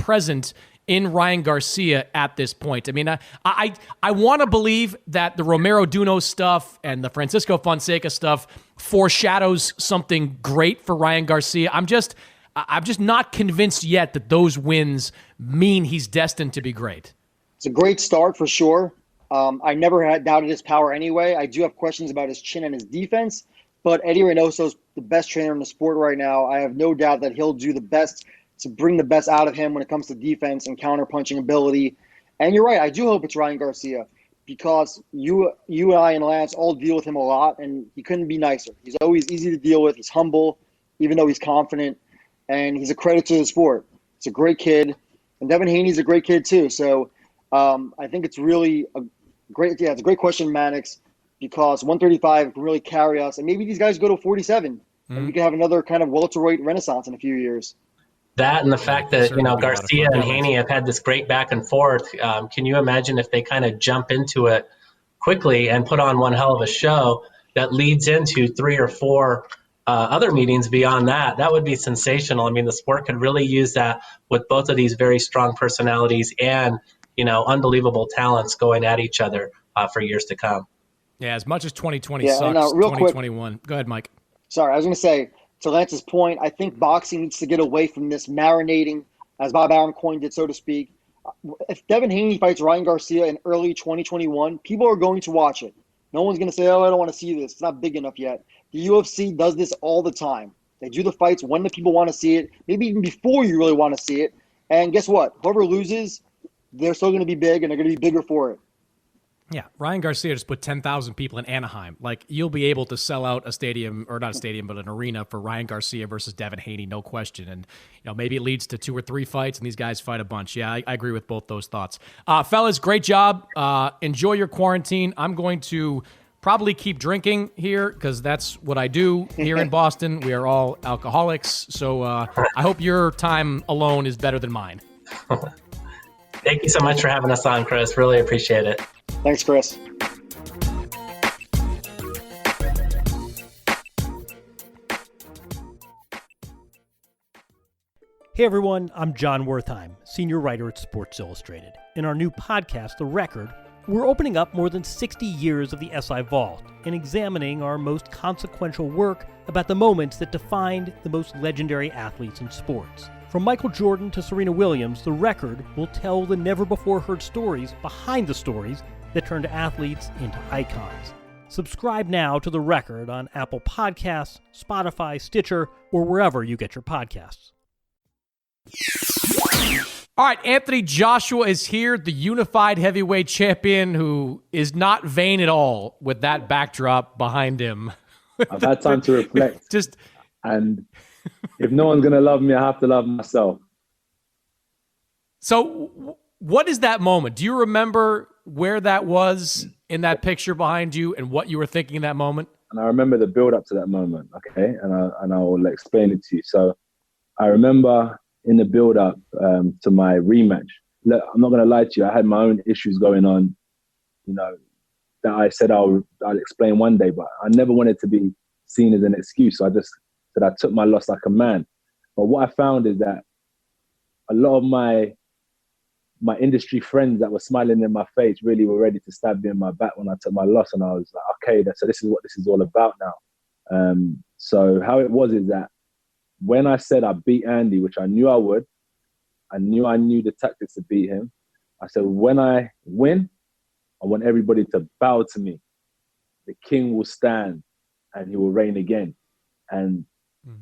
present in Ryan Garcia at this point. I mean, I want to believe that the Romero Duno stuff and the Francisco Fonseca stuff foreshadows something great for Ryan Garcia. I'm just not convinced yet that those wins mean he's destined to be great. It's a great start for sure. I never had doubted his power anyway. I do have questions about his chin and his defense, but Eddie Reynoso's the best trainer in the sport right now. I have no doubt that he'll do the best to bring the best out of him when it comes to defense and counter-punching ability. And you're right, I do hope it's Ryan Garcia because you and I and Lance all deal with him a lot, and he couldn't be nicer. He's always easy to deal with. He's humble, even though he's confident, and he's a credit to the sport. He's a great kid, and Devin Haney's a great kid too. So I think it's really it's a great question, Mannix, because 135 can really carry us, and maybe these guys go to 47, and we can have another kind of welterweight renaissance in a few years. That and the fact that, Garcia and Haney have had this great back and forth. Can you imagine if they kind of jump into it quickly and put on one hell of a show that leads into 3 or 4 other meetings beyond that? That would be sensational. I mean, the sport could really use that with both of these very strong personalities and, unbelievable talents going at each other for years to come. Yeah, as much as 2020 sucks, 2021. Quick, go ahead, Mike. Sorry, I was going to say, to Lance's point, I think boxing needs to get away from this marinating, as Bob Arum coined it, so to speak. If Devin Haney fights Ryan Garcia in early 2021, people are going to watch it. No one's going to say, I don't want to see this. It's not big enough yet. The UFC does this all the time. They do the fights when the people want to see it, maybe even before you really want to see it. And guess what? Whoever loses, they're still going to be big, and they're going to be bigger for it. Yeah, Ryan Garcia just put 10,000 people in Anaheim. Like, you'll be able to sell out a stadium, or not a stadium, but an arena for Ryan Garcia versus Devin Haney, no question. And, maybe it leads to 2 or 3 fights, and these guys fight a bunch. Yeah, I agree with both those thoughts. Fellas, great job. Enjoy your quarantine. I'm going to probably keep drinking here because that's what I do here in Boston. We are all alcoholics. So I hope your time alone is better than mine. Thank you so much for having us on, Chris. Really appreciate it. Thanks, Chris. Hey everyone, I'm John Wertheim, senior writer at Sports Illustrated. In our new podcast, The Record, we're opening up more than 60 years of the SI Vault and examining our most consequential work about the moments that defined the most legendary athletes in sports. From Michael Jordan to Serena Williams, The Record will tell the never-before-heard stories behind the stories that turned athletes into icons. Subscribe now to The Record on Apple Podcasts, Spotify, Stitcher, or wherever you get your podcasts. All right, Anthony Joshua is here, the unified heavyweight champion who is not vain at all with that backdrop behind him. I've had time to reflect. And if no one's going to love me, I have to love myself. So what is that moment? Do you remember where that was in that picture behind you and what you were thinking in that moment? And I remember the build up to that moment, okay? And I will explain it to you. So I remember in the build up to my rematch, look, I'm not going to lie to you. I had my own issues going on, that I said I'll explain one day, but I never wanted to be seen as an excuse. So I just said I took my loss like a man. But what I found is that a lot of my industry friends that were smiling in my face really were ready to stab me in my back when I took my loss. And I was like, okay, so this is what this is all about now. So how it was is that when I said I beat Andy, which I knew I would, I knew the tactics to beat him. I said, when I win, I want everybody to bow to me. The king will stand and he will reign again. And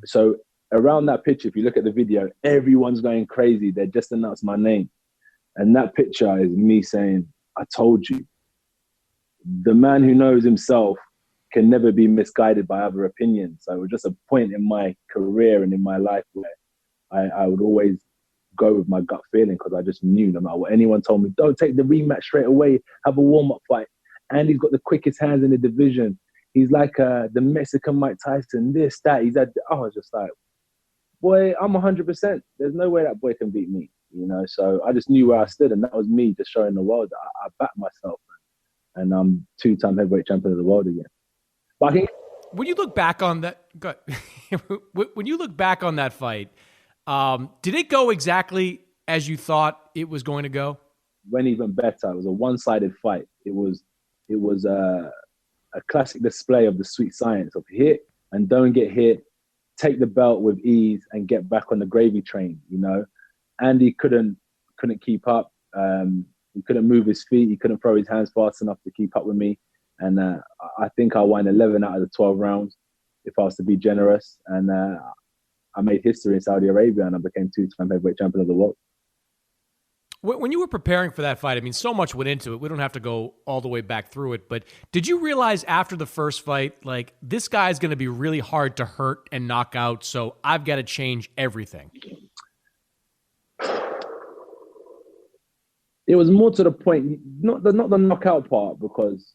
so around that picture, if you look at the video, everyone's going crazy. They just announced my name. And that picture is me saying, I told you. The man who knows himself can never be misguided by other opinions. So it was just a point in my career and in my life where I would always go with my gut feeling because I just knew no matter what anyone told me, don't take the rematch straight away, have a warm-up fight. Andy's got the quickest hands in the division. He's like the Mexican Mike Tyson, this, that. I was just like, boy, I'm 100%. There's no way that boy can beat me, So I just knew where I stood, and that was me just showing the world that I backed myself. And I'm 2-time heavyweight champion of the world again. But when you look back on that, when you look back on that fight, did it go exactly as you thought it was going to go? Went even better. It was a one-sided fight. It was a classic display of the sweet science of hit and don't get hit, take the belt with ease and get back on the gravy train. You know, Andy couldn't keep up. He couldn't move his feet. He couldn't throw his hands fast enough to keep up with me. And I think I won 11 out of the 12 rounds, if I was to be generous. And I made history in Saudi Arabia, and I became 2-time heavyweight champion of the world. When you were preparing for that fight, I mean, so much went into it. We don't have to go all the way back through it, but did you realize after the first fight, like, this guy's going to be really hard to hurt and knock out, so I've got to change everything? It was more to the point, not the knockout part, because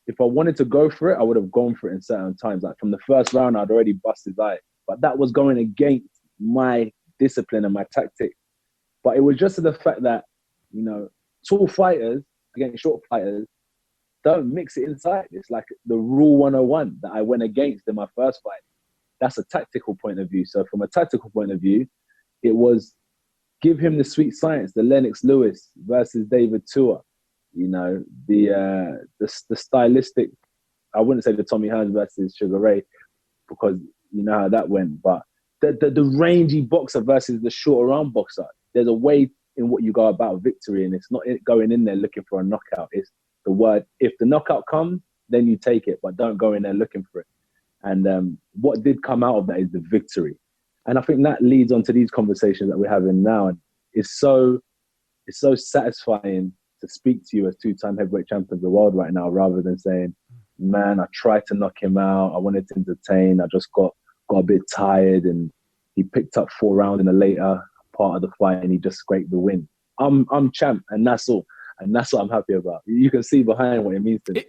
if I wanted to go for it, I would have gone for it in certain times. Like from the first round, I'd already bust his eye, but that was going against my discipline and my tactic. But it was just the fact that, you know, tall fighters against short fighters don't mix it inside. It's like the rule 101 that I went against in my first fight. That's a tactical point of view. So from a tactical point of view, it was give him the sweet science, the Lennox Lewis versus David Tua. You know, the stylistic, I wouldn't say the Tommy Hearns versus Sugar Ray, because you know how that went, but the rangy boxer versus the shorter arm boxer. There's a way in what you go about victory, and it's not going in there looking for a knockout. It's the word, if the knockout comes, then you take it, but don't go in there looking for it. And what did come out of that is the victory. And I think that leads on to these conversations that we're having now. And it's so satisfying to speak to you as 2-time heavyweight champions of the world right now, rather than saying, man, I tried to knock him out. I wanted to entertain. I just got a bit tired, and he picked up 4 rounds in the later part of the fight, and he just scraped the win. I'm champ, and that's all. And that's what I'm happy about. You can see behind what it means to me.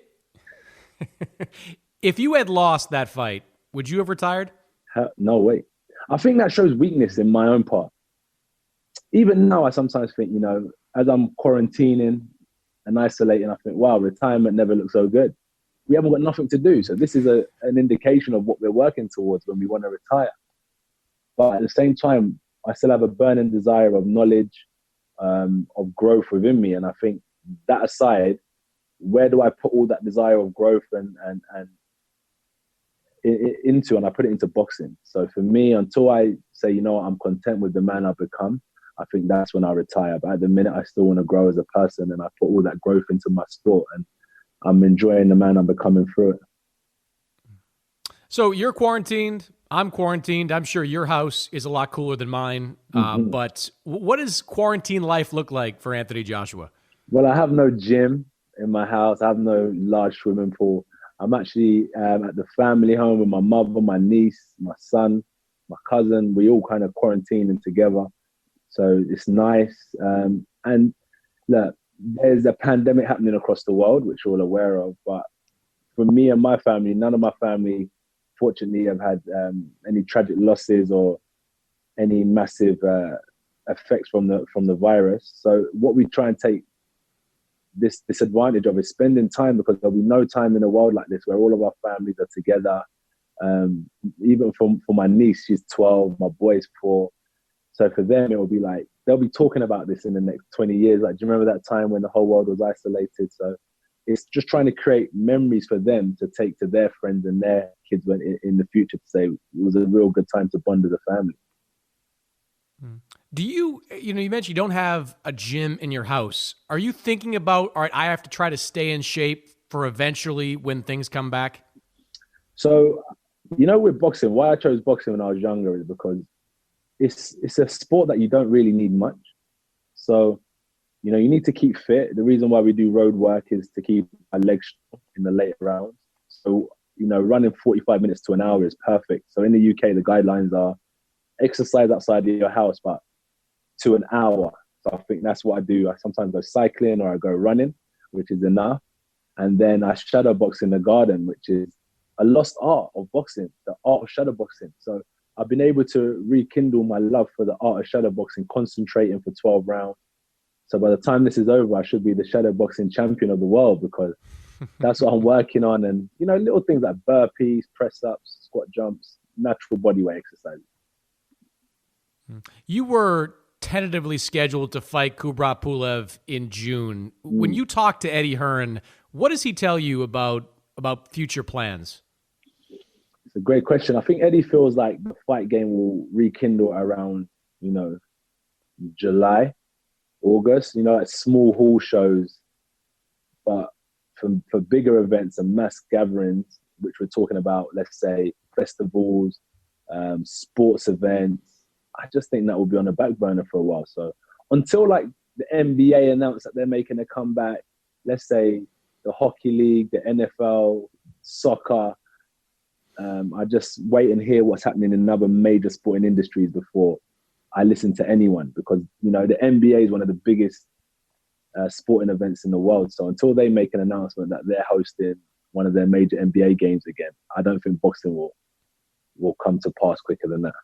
If you had lost that fight, would you have retired? No way. I think that shows weakness in my own part. Even now, I sometimes think, you know, as I'm quarantining and isolating, I think, wow, retirement never looks so good. We haven't got nothing to do. So this is an indication of what we're working towards when we want to retire. But at the same time, I still have a burning desire of knowledge, of growth within me. And I think that aside, where do I put all that desire of growth and into? And I put it into boxing. So for me, until I say, you know what, I'm content with the man I've become, I think that's when I retire. But at the minute, I still want to grow as a person, and I put all that growth into my sport, and I'm enjoying the man I'm becoming through it. So you're quarantined. I'm quarantined. I'm sure your house is a lot cooler than mine. But what does quarantine life look like for Anthony Joshua? Well, I have no gym in my house. I have no large swimming pool. I'm actually at the family home with my mother, my niece, my son, my cousin. We all kind of quarantining together. So it's nice. And look, there's a pandemic happening across the world, which we're all aware of. But for me and my family, none of my family, fortunately, have had any tragic losses or any massive effects from the virus. So what we try and take this advantage of is spending time, because there'll be no time in a world like this where all of our families are together. Even for my niece, she's 12, my boy's 4. So for them, it will be like, they'll be talking about this in the next 20 years. Like, do you remember that time when the whole world was isolated? So it's just trying to create memories for them to take to their friends and their kids when in the future, to say it was a real good time to bond as a family. Do you mentioned you don't have a gym in your house. Are you thinking about, all right, I have to try to stay in shape for eventually when things come back? So, you know, with boxing, why I chose boxing when I was younger is because it's a sport that you don't really need much. So, you know, you need to keep fit. The reason why we do road work is to keep our legs strong in the later rounds. So, you know, running 45 minutes to an hour is perfect. So in the UK, the guidelines are exercise outside of your house, but to an hour. So I think that's what I do. I sometimes go cycling or I go running, which is enough. And then I shadow box in the garden, which is a lost art of boxing, the art of shadow boxing. So I've been able to rekindle my love for the art of shadow boxing, concentrating for 12 rounds. So by the time this is over, I should be the shadow boxing champion of the world, because that's what I'm working on. And, you know, little things like burpees, press ups, squat jumps, natural body weight exercises. You were tentatively scheduled to fight Kubrat Pulev in June. When you talk to Eddie Hearn, what does he tell you about future plans? It's a great question. I think Eddie feels like the fight game will rekindle around, July, August, like small hall shows. But for bigger events and mass gatherings, which we're talking about, let's say festivals, sports events, I just think that will be on the back burner for a while. So until like the NBA announced that they're making a comeback, let's say the hockey league, the NFL, soccer, I just wait and hear what's happening in other major sporting industries before I listen to anyone, because the NBA is one of the biggest sporting events in the world. So until they make an announcement that they're hosting one of their major NBA games again, I don't think boxing will come to pass quicker than that.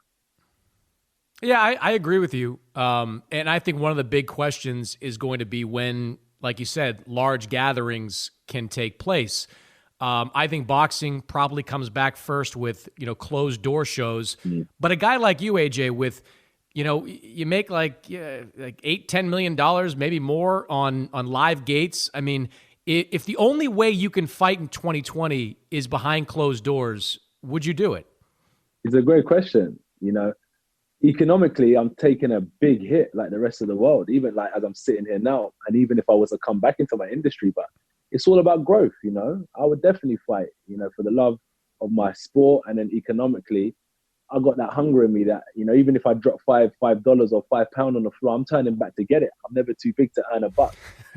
Yeah, I agree with you. And I think one of the big questions is going to be when, like you said, large gatherings can take place. I think boxing probably comes back first with, closed door shows. But a guy like you, AJ, with, you make like $8-10 million, maybe more on live gates. I mean, if the only way you can fight in 2020 is behind closed doors, would you do it? It's a great question. Economically, I'm taking a big hit like the rest of the world, even like as I'm sitting here now. And even if I was to come back into my industry, but it's all about growth, I would definitely fight, for the love of my sport. And then economically, I got that hunger in me that, even if I drop $5 or £5 on the floor, I'm turning back to get it. I'm never too big to earn a buck.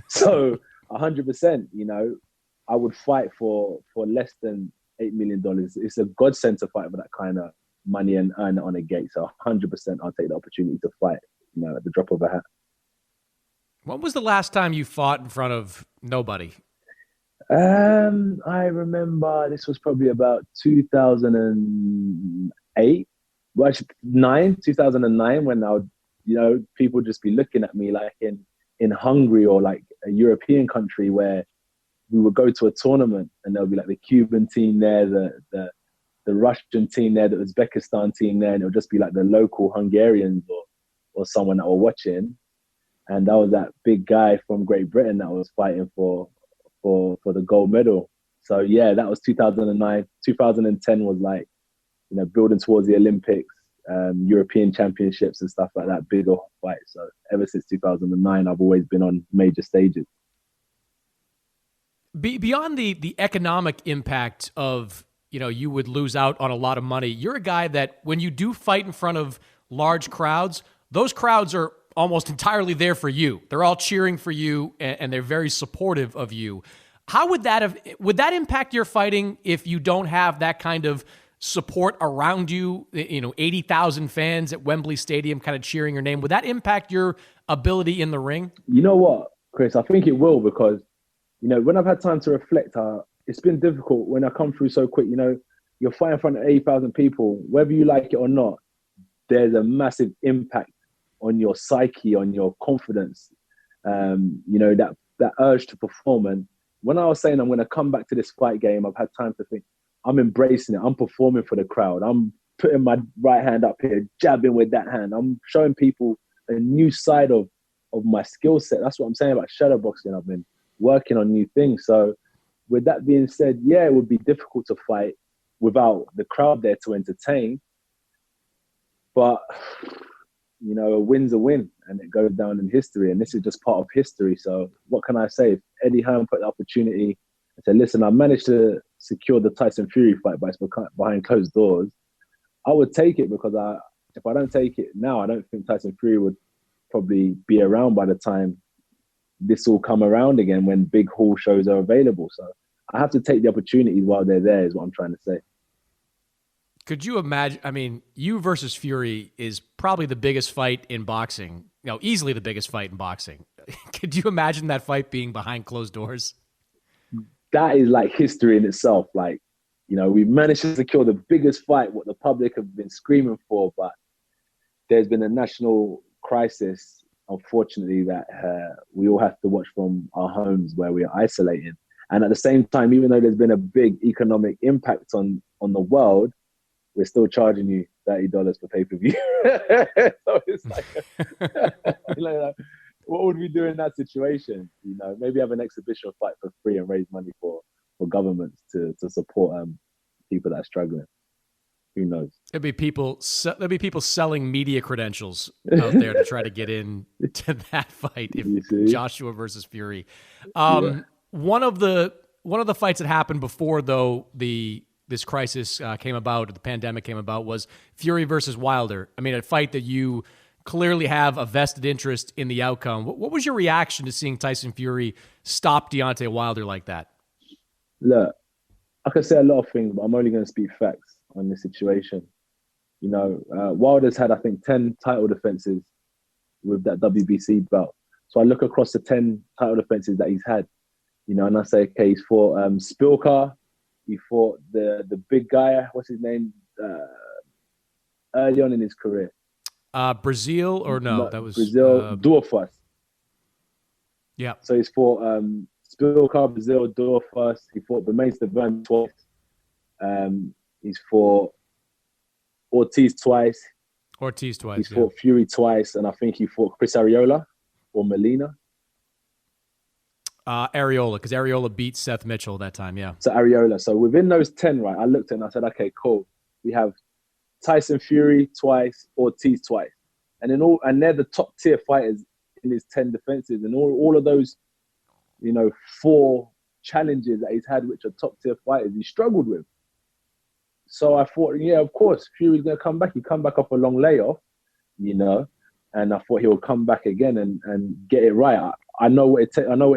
So 100%, I would fight for less than $8 million. It's a godsend to fight for that kind of money and earn it on a gate. So 100% I'll take the opportunity to fight, at the drop of a hat. When was the last time you fought in front of nobody? I remember this was probably about 2008, 2009, when I would, people would just be looking at me like in Hungary or like a European country where we would go to a tournament and there'll be like the Cuban team there, the Russian team there, the Uzbekistan team there, and it'll just be like the local Hungarians or someone that were watching. And that was that big guy from Great Britain that was fighting for the gold medal. So yeah, that was 2009. 2010 was like, building towards the Olympics, European championships and stuff like that, bigger fights. So ever since 2009, I've always been on major stages. Beyond the economic impact of, you would lose out on a lot of money, you're a guy that when you do fight in front of large crowds, those crowds are almost entirely there for you. They're all cheering for you and they're very supportive of you. How would that impact your fighting if you don't have that kind of support around you, 80,000 fans at Wembley Stadium kind of cheering your name? Would that impact your ability in the ring? You know what, Chris? I think it will, because, when I've had time to reflect, it's been difficult when I come through so quick. You're fighting in front of 80,000 people, whether you like it or not, there's a massive impact on your psyche, on your confidence, that urge to perform. And when I was saying I'm going to come back to this fight game, I've had time to think, I'm embracing it. I'm performing for the crowd. I'm putting my right hand up here, jabbing with that hand. I'm showing people a new side of my skill set. That's what I'm saying about shadow boxing. I've been working on new things. So with that being said, yeah, it would be difficult to fight without the crowd there to entertain. But, a win's a win and it goes down in history. And this is just part of history. So what can I say? If Eddie Hearn put the opportunity and said, listen, I managed to secure the Tyson Fury fight, but it's behind closed doors, I would take it, because if I don't take it now, I don't think Tyson Fury would probably be around by the time this will come around again, when big hall shows are available. So I have to take the opportunities while they're there, is what I'm trying to say. Could you imagine? I mean, you versus Fury is probably the biggest fight in boxing, easily the biggest fight in boxing. Could you imagine that fight being behind closed doors? That is like history in itself. Like, we've managed to secure the biggest fight, what the public have been screaming for, but there's been a national crisis, unfortunately, that we all have to watch from our homes where we are isolated. And at the same time, even though there's been a big economic impact on the world, we're still charging you $30 for pay-per-view. So it's like, what would we do in that situation? Maybe have an exhibition fight for free and raise money for governments to support people that are struggling. Who knows? There'd be people selling media credentials out there to try to get in to that fight. If Joshua versus Fury, one of the fights that happened before though this crisis came about, the pandemic came about, was Fury versus Wilder. I mean, a fight that you clearly have a vested interest in the outcome. What was your reaction to seeing Tyson Fury stop Deontay Wilder like that? Look, I could say a lot of things, but I'm only going to speak facts on this situation. Wilder's had, I think, 10 title defenses with that WBC belt. So I look across the 10 title defenses that he's had, and I say, okay, he's fought Spilka, he fought the big guy, what's his name, early on in his career. Brazil, or no, that was Brazil, Dorfus. Yeah. So he's fought Spilka, Brazil, Dorfus. He fought Bermane Stiverne twice. He's fought Ortiz twice. He's fought Fury twice, and I think he fought Chris Arreola or Molina. Arreola, because Arreola beat Seth Mitchell that time, yeah. So Arreola. So within those 10, right, I looked at it and I said, okay, cool. We have Tyson Fury twice, Ortiz twice. And they're the top tier fighters in his 10 defenses. And all of those, 4 challenges that he's had, which are top tier fighters, he struggled with. So I thought, yeah, of course, Fury's going to come back. He come back off a long layoff, and I thought he would come back again and get it right. I know what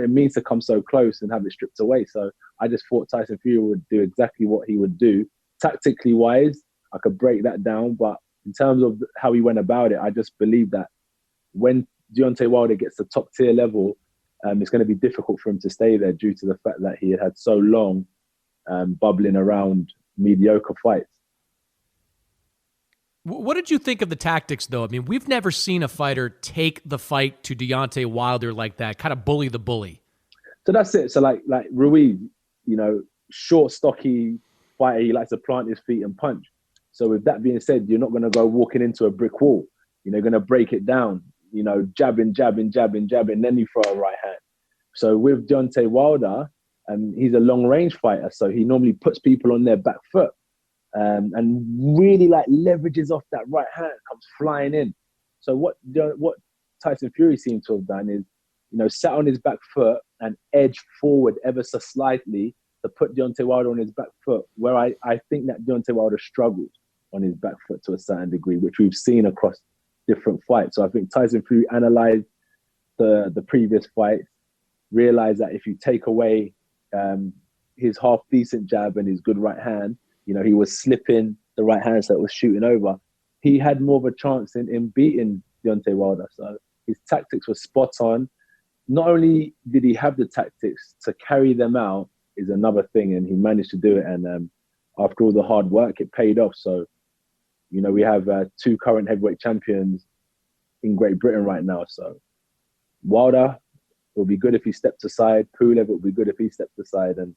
it means to come so close and have it stripped away. So I just thought Tyson Fury would do exactly what he would do. Tactically wise, I could break that down. But in terms of how he went about it, I just believe that when Deontay Wilder gets to top tier level, it's going to be difficult for him to stay there due to the fact that he had so long bubbling around mediocre fights. What did you think of the tactics, though? I mean, we've never seen a fighter take the fight to Deontay Wilder like that, kind of bully the bully. So that's it. So like Ruiz, short, stocky fighter, he likes to plant his feet and punch. So with that being said, you're not going to go walking into a brick wall. You're going to break it down, jabbing, then you throw a right hand. So with Deontay Wilder, he's a long range fighter. So he normally puts people on their back foot. And really leverages off that right hand, comes flying in. So what Tyson Fury seemed to have done is, sat on his back foot and edged forward ever so slightly to put Deontay Wilder on his back foot, where I think that Deontay Wilder struggled on his back foot to a certain degree, which we've seen across different fights. So I think Tyson Fury analysed the previous fights, realised that if you take away his half-decent jab and his good right hand, he was slipping the right hands that was shooting over. He had more of a chance in beating Deontay Wilder. So his tactics were spot on. Not only did he have the tactics, to carry them out is another thing, and he managed to do it. And after all the hard work, it paid off. So, we have 2 current heavyweight champions in Great Britain right now. So Wilder, it would be good if he stepped aside. Pulev, it would be good if he stepped aside. And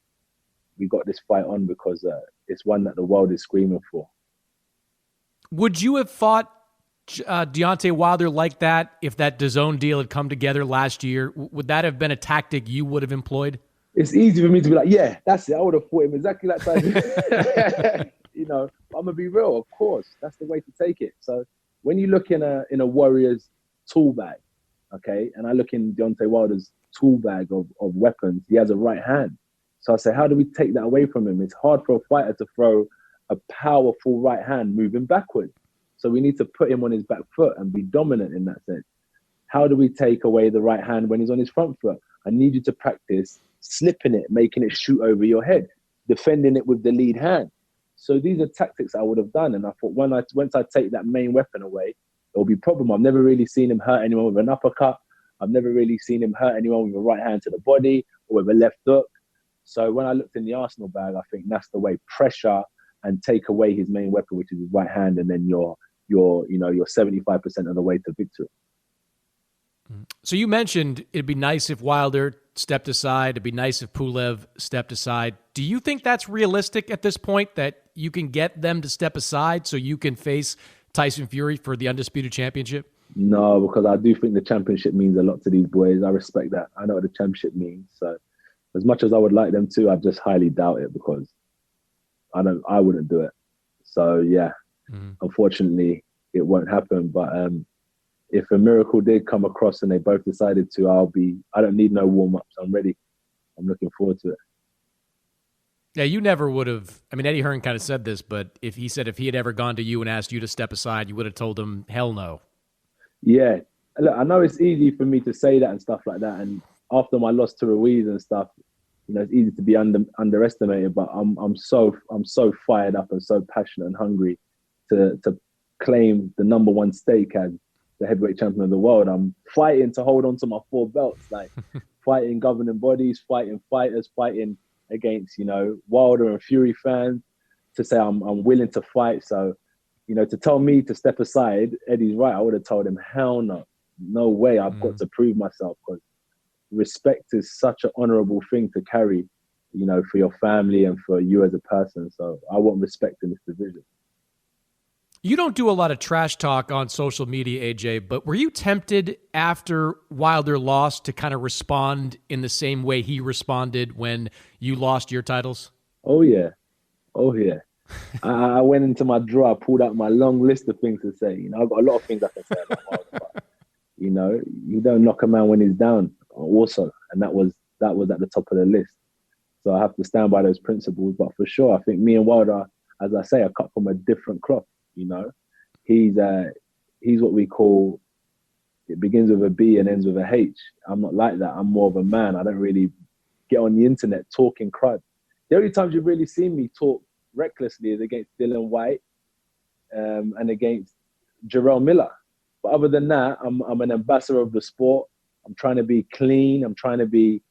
we got this fight on because it's one that the world is screaming for. Would you have fought Deontay Wilder like that if that DAZN deal had come together last year? Would that have been a tactic you would have employed? It's easy for me to be like, yeah, that's it. I would have fought him exactly that time. I'm gonna be real. Of course, that's the way to take it. So when you look in a warrior's tool bag, okay, and I look in Deontay Wilder's tool bag of weapons, he has a right hand. So I say, how do we take that away from him? It's hard for a fighter to throw a powerful right hand moving backwards. So we need to put him on his back foot and be dominant in that sense. How do we take away the right hand when he's on his front foot? I need you to practice slipping it, making it shoot over your head, defending it with the lead hand. So these are tactics I would have done. And I thought once I take that main weapon away, there'll be a problem. I've never really seen him hurt anyone with an uppercut. I've never really seen him hurt anyone with a right hand to the body or with a left hook. So when I looked in the Arsenal bag, I think that's the way: pressure and take away his main weapon, which is his right hand, and then you're 75% of the way to victory. So you mentioned it'd be nice if Wilder stepped aside. It'd be nice if Pulev stepped aside. Do you think that's realistic at this point, that you can get them to step aside so you can face Tyson Fury for the undisputed championship? No, because I do think the championship means a lot to these boys. I respect that. I know what the championship means. So as much as I would like them to, I just highly doubt it because I wouldn't do it. So yeah, unfortunately, it won't happen. But if a miracle did come across and they both decided to, I don't need no warm-ups. I'm ready. I'm looking forward to it. Yeah, you never would have. I mean, Eddie Hearn kind of said this, but if he had ever gone to you and asked you to step aside, you would have told him, hell no. Yeah. Look, I know it's easy for me to say that and stuff like that. And after my loss to Ruiz and stuff, it's easy to be underestimated, but I'm so fired up and so passionate and hungry to claim the number one stake as the heavyweight champion of the world. I'm fighting to hold on to my 4 belts, like fighting governing bodies, fighting fighters, fighting against, Wilder and Fury fans to say I'm willing to fight. So, to tell me to step aside, Eddie's right. I would have told him, hell no, no way. I've got to prove myself because respect is such an honorable thing to carry, for your family and for you as a person. So I want respect in this division. You don't do a lot of trash talk on social media, AJ, but were you tempted after Wilder lost to kind of respond in the same way he responded when you lost your titles? Oh, yeah. I went into my drawer, I pulled out my long list of things to say. I've got a lot of things I can say about Wilder, but, you don't knock a man when he's down also. And that was at the top of the list. So I have to stand by those principles. But for sure, I think me and Wilder, as I say, are cut from a different cloth. He's what we call, it begins with a B and ends with a H. I'm not like that. I'm more of a man. I don't really get on the internet talking crud. The only times you've really seen me talk recklessly is against Dylan White and against Jarrell Miller. But other than that, I'm an ambassador of the sport. I'm trying to be clean. I'm trying to be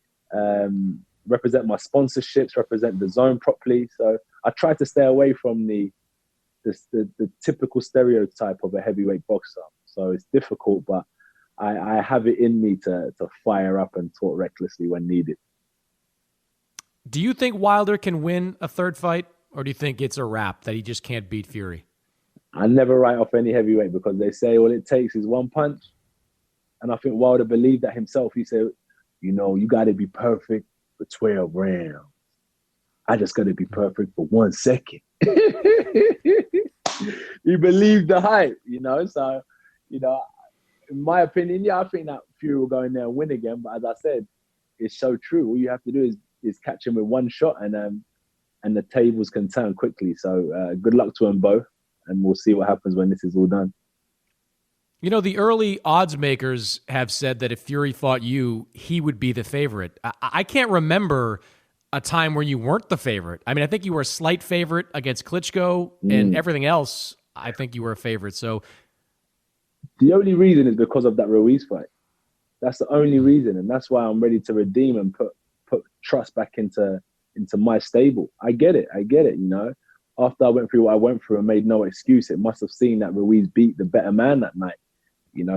represent my sponsorships, represent the zone properly. So I try to stay away from the typical stereotype of a heavyweight boxer. So it's difficult, but I have it in me to fire up and talk recklessly when needed. Do you think Wilder can win a third fight, or do you think it's a wrap that he just can't beat Fury? I never write off any heavyweight because they say all it takes is one punch. And I think Wilder believed that himself. He said, you got to be perfect for 12 rounds. I just got to be perfect for 1 second. He believed the hype, So, in my opinion, I think that Fury will go in there and win again. But as I said, it's so true. All you have to do is catch him with one shot, and the tables can turn quickly. So good luck to them both, and we'll see what happens when this is all done. The early odds makers have said that if Fury fought you, he would be the favorite. I can't remember a time where you weren't the favorite. I mean, I think you were a slight favorite against Klitschko, and everything else, I think you were a favorite. So the only reason is because of that Ruiz fight. That's the only reason, and that's why I'm ready to redeem and put trust back into my stable. I get it. After I went through what I went through and made no excuse, it must have seen that Ruiz beat the better man that night.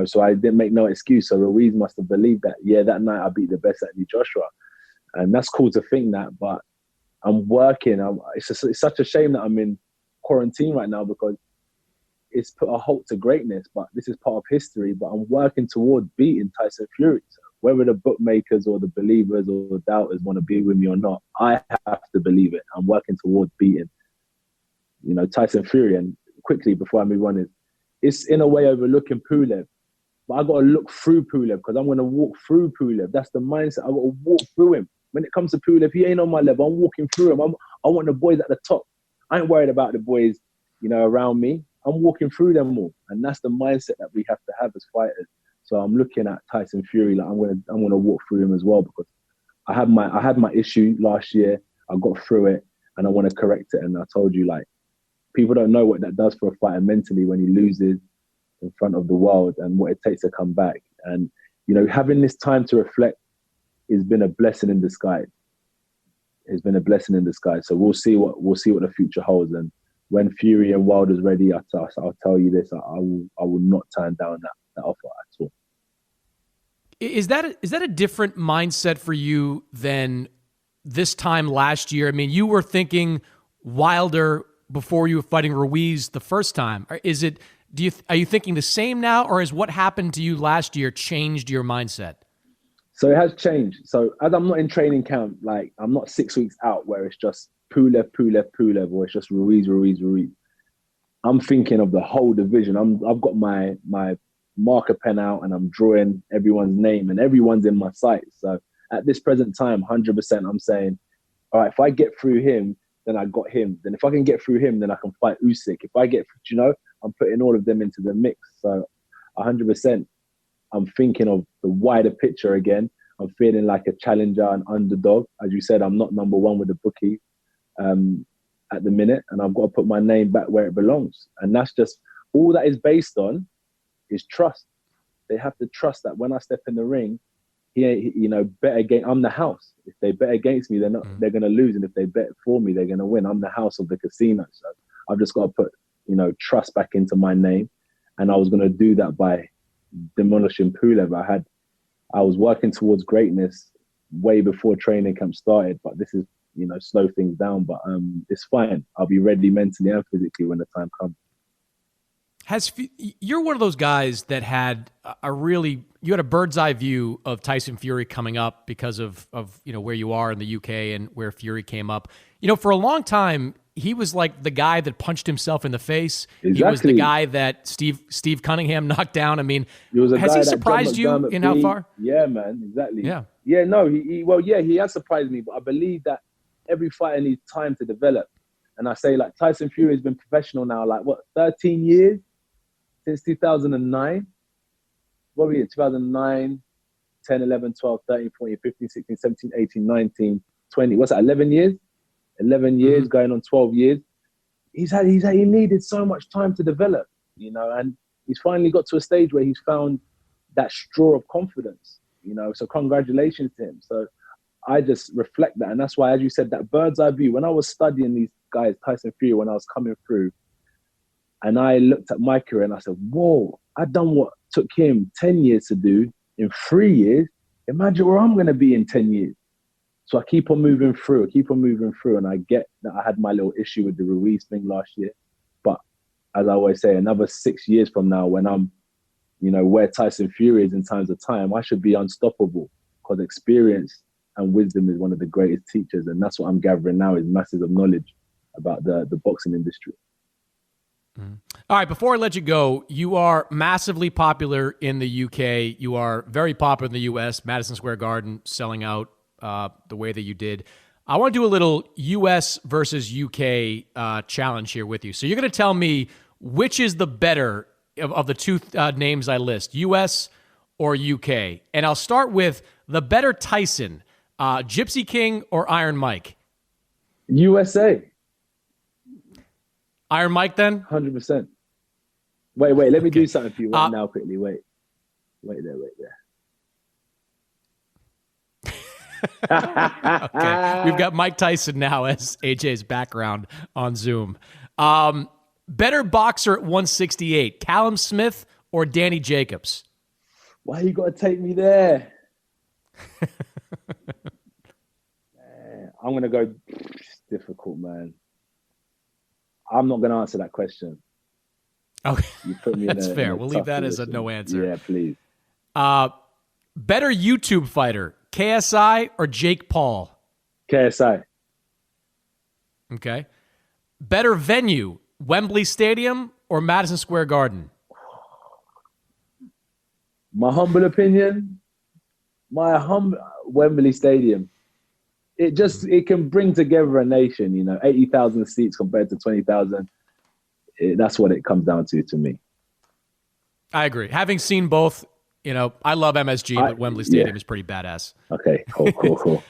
So I didn't make no excuse. So Ruiz must have believed that, that night I beat the best Anthony Joshua. And that's cool to think that, but I'm working. It's such a shame that I'm in quarantine right now because it's put a halt to greatness, but this is part of history. But I'm working towards beating Tyson Fury. So whether the bookmakers or the believers or the doubters want to be with me or not, I have to believe it. I'm working towards beating, Tyson Fury. And quickly, before I move on, it's in a way overlooking Pulev. But I got to look through Pulev because I'm going to walk through Pulev. That's the mindset. I got to walk through him. When it comes to Pulev, he ain't on my level. I'm walking through him. I want the boys at the top. I ain't worried about the boys, around me. I'm walking through them all. And that's the mindset that we have to have as fighters. So I'm looking at Tyson Fury like I'm gonna walk through him as well because I had my issue last year. I got through it and I want to correct it. And I told you, like, people don't know what that does for a fighter mentally when he loses in front of the world and what it takes to come back. And, having this time to reflect has been a blessing in disguise. It's been a blessing in disguise. So we'll see what the future holds. And when Fury and Wilder's ready, I'll tell you this: I will not turn down that offer at all. Is that a different mindset for you than this time last year? I mean, you were thinking Wilder before you were fighting Ruiz the first time. Are you thinking the same now, or has what happened to you last year changed your mindset? So it has changed. So as I'm not in training camp, like I'm not 6 weeks out where it's just Pulev, or it's just Ruiz. I'm thinking of the whole division. I've got my marker pen out and I'm drawing everyone's name and everyone's in my sights. So at this present time, 100%, I'm saying, all right, if I get through him, then I got him. Then if I can get through him, then I can fight Usyk. If I get, I'm putting all of them into the mix. So 100%, I'm thinking of the wider picture again. I'm feeling like a challenger, an underdog. As you said, I'm not number one with the bookie at the minute, and I've got to put my name back where it belongs. And that's just, all that is based on is trust. They have to trust that when I step in the ring, I'm the house. If they bet against me, they're going to lose. And if they bet for me, they're going to win. I'm the house of the casino. So I've just got to put, trust back into my name. And I was going to do that by demolishing Pulev. I was working towards greatness way before training camp started, but this is, slow things down, but it's fine. I'll be ready mentally and physically when the time comes. You're one of those guys that had you had a bird's eye view of Tyson Fury coming up because of where you are in the UK and where Fury came up. For a long time, he was like the guy that punched himself in the face. Exactly. He was the guy that Steve Cunningham knocked down. I mean, has he surprised you in how far? Yeah, man, exactly. Yeah. Yeah, no, he has surprised me, but I believe that every fighter needs time to develop. And I say, like, Tyson Fury has been professional now, 13 years? Since 2009? What were we in? 2009, 10, 11, 12, 13, 14, 15, 16, 17, 18, 19, 20. What's that, 11 years? 11 years, going on 12 years. He needed so much time to develop, and he's finally got to a stage where he's found that straw of confidence, so congratulations to him. So I just reflect that. And that's why, as you said, that bird's eye view, when I was studying these guys, Tyson Fury, when I was coming through, and I looked at my career and I said, whoa, I've done what took him 10 years to do in 3 years. Imagine where I'm going to be in 10 years. So I keep on moving through. And I get that I had my little issue with the Ruiz thing last year. But as I always say, another 6 years from now, when I'm, where Tyson Fury is in times of time, I should be unstoppable, because experience and wisdom is one of the greatest teachers. And that's what I'm gathering now, is masses of knowledge about the boxing industry. All right, before I let you go, you are massively popular in the UK. You are very popular in the US, Madison Square Garden, selling out the way that you did. I want to do a little US versus UK challenge here with you. So you're going to tell me which is the better of the two names I list, US or UK. And I'll start with the better Tyson, Gypsy King or Iron Mike? USA. Iron Mike, then? 100%. Wait, let me do something for you right now quickly. Wait there. Okay, we've got Mike Tyson now as AJ's background on Zoom. Better boxer at 168, Callum Smith or Danny Jacobs? Why you got to take me there? I'm going to go, it's difficult, man. I'm not going to answer that question. Okay, you put me that's fair. We'll leave that position. as a no answer. Yeah, please. Better YouTube fighter, KSI or Jake Paul? KSI. Okay. Better venue, Wembley Stadium or Madison Square Garden? My humble opinion, Wembley Stadium. It can bring together a nation, 80,000 seats compared to 20,000. That's what it comes down to me. I agree. Having seen both, I love MSG, but Wembley Stadium is pretty badass. Okay, cool.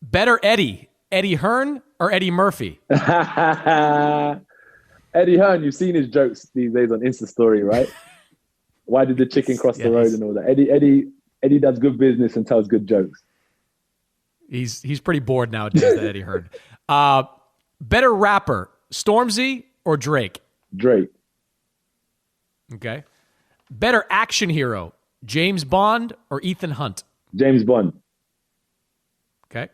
Better Eddie Hearn or Eddie Murphy? Eddie Hearn, you've seen his jokes these days on Insta Story, right? Why did the chicken cross the road and all that? Eddie does good business and tells good jokes. He's pretty bored nowadays, that Eddie Hearn. Better rapper, Stormzy or Drake? Drake. Okay. Better action hero, James Bond or Ethan Hunt? James Bond. Okay.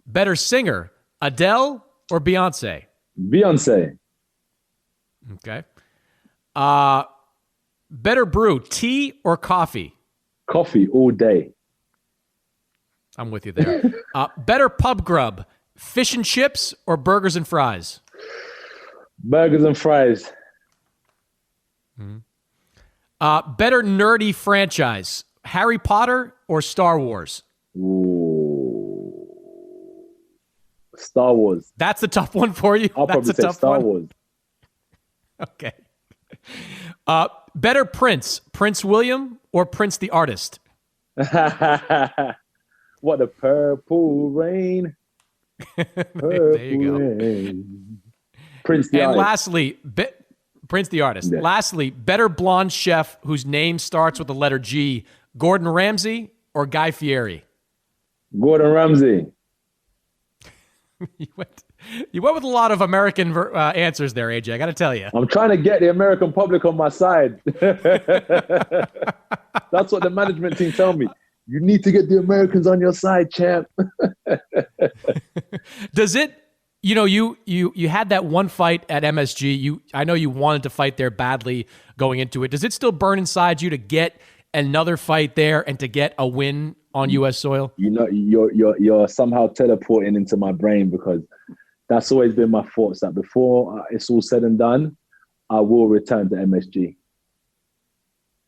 Better singer, Adele or Beyonce? Beyonce. Okay. Better brew, tea or coffee? Coffee all day. I'm with you there. Better pub grub, fish and chips or burgers and fries? Burgers and fries. Better nerdy franchise, Harry Potter or Star Wars? Ooh. Star Wars. That's a tough one for you. I'll That's probably a say tough Star one. Wars. Okay. Better Prince, Prince William or Prince the artist? What the purple rain. Purple There you go. rain. Prince the And artist. lastly, Prince the artist. Yeah. Lastly, better blonde chef whose name starts with the letter G, Gordon Ramsay or Guy Fieri? Gordon Ramsay. You went with a lot of American answers there, AJ. I got to tell you. I'm trying to get the American public on my side. That's what the management team tell me. You need to get the Americans on your side, champ. Does it? You had that one fight at MSG. I know you wanted to fight there badly going into it. Does it still burn inside you to get another fight there and to get a win on U.S. soil? You know, you're somehow teleporting into my brain, because that's always been my thoughts that before it's all said and done, I will return to MSG.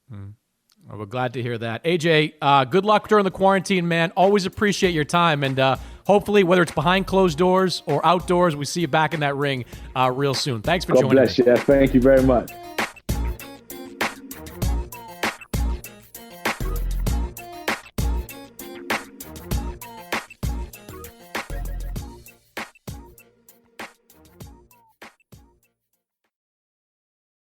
Well, we're glad to hear that. AJ, good luck during the quarantine, man. Always appreciate your time. And hopefully, whether it's behind closed doors or outdoors, we see you back in that ring real soon. Thanks for God joining bless me. you. Thank you very much.